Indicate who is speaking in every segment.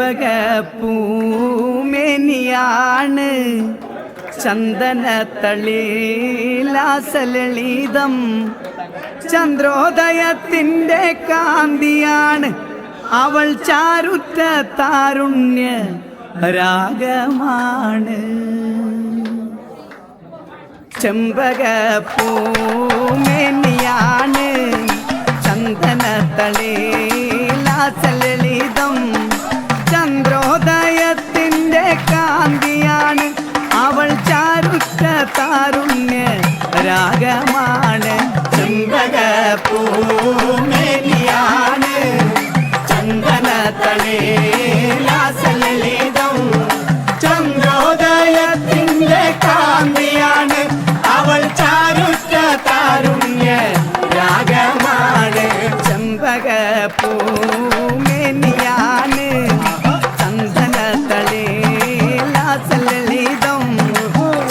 Speaker 1: ചെമ്പകപ്പൂമേനിയാണ് ചന്ദനത്തളിലാസലളിതം ചന്ദ്രോദയത്തിൻ്റെ കാന്തിയാണ് അവൾ ചാരുറ്റ താരുണ്യ രാഗമാണ്. ചെമ്പകപ്പൂമേനിയാണ് ചന്ദനത്തളിലാസലളിതം ചന്ദ്രോദയത്തിൻ്റെ കാന്തിയാണ് അവൾ ചാരുറ്റ താരുണ്യ രാഗമാണ്. ചെമ്പകപ്പൂമേനിയാണ് ചന്ദനത്തളിലാസലളിതം ചന്ദ്രോദയത്തിൻ്റെ കാന്തിയാണ് അവൾ ചാരുറ്റ താരുണ്യ രാഗമാണ്. ചെമ്പകപ്പൂമേനിയാണ് ചന്ദനത്തളിലാസലളിതം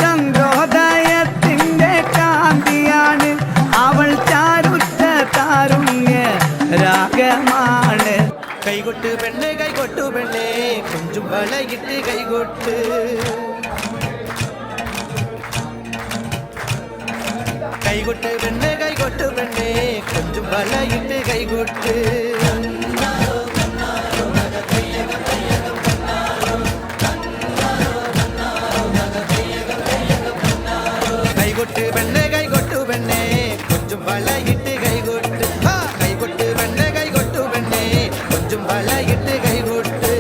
Speaker 1: ചന്ദ്രോദയത്തിൻ്റെ കാന്തിയാണ് അവൾ ചാരുറ്റ താരുണ്യ രാഗമാണ്.
Speaker 2: കൈകൊട്ട് പെണ്ണെ കൈകൊട്ടു പെണ്ണെ കൊഞ്ചും വളയിട്ട് കൈകൊട്ട് കൈകൊട്ട് പെണ്ണെ കൈകൊട്ടു പെണ്ണെ കൊഞ്ചും വളയിട്ട് കൈകൊട്ട് കൈകൊട്ട് പെണ്ണെ കൈകൊട്ടു പെണ്ണെ കൊഞ്ചും വളയിട്ട് കൈകൊട്ട് കൈകൊട്ട് പെണ്ണെ കൈകൊട്ടു പെണ്ണെ കൊഞ്ചും വളയിട്ട് കൈകൊട്ട്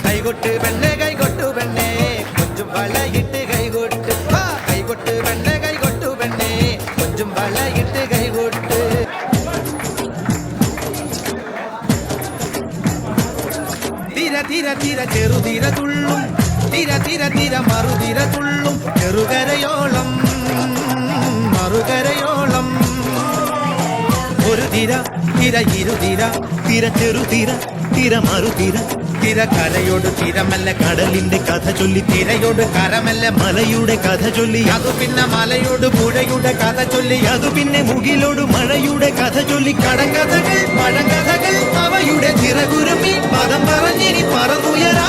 Speaker 2: കൈകൊട്ട് പെണ്ണെ കൈകൊട്ടു പെണ്ണെ കൊഞ്ചും വളയിട്ട് കൈകൊട്ട് കൈകൊട്ട് പെണ്ണെ കൈകൊട്ടു പെണ്ണെ കൊഞ്ചും വളയിട്ട് കൈകൊട്ട് തിര തിര തിര ചെറുതിര തുള്ളും തിര തിര തിര മറുതിര തുള്ളും ചെറുകരയോളം മറുകരയോളം ഒരു തിര തിര ഇരുതിര തിര ചെറുതിര തിര മറുതിര തിര കരയോട് തിരമല്ല കടലിന്റെ കഥ ചൊല്ലി തിരയോട് കരമല്ല മലയുടെ കഥ ചൊല്ലി അതു പിന്നെ മലയോട് പുഴയുടെ കഥ ചൊല്ലി അതു പിന്നെ മുകിലോട് മഴയുടെ കഥ ചൊല്ലി കടങ്കഥകൾ പഴങ്കഥകൾ അവയുടെ ചിറകുരുമി പദം പറഞ്ഞിനി പറന്നുയരാ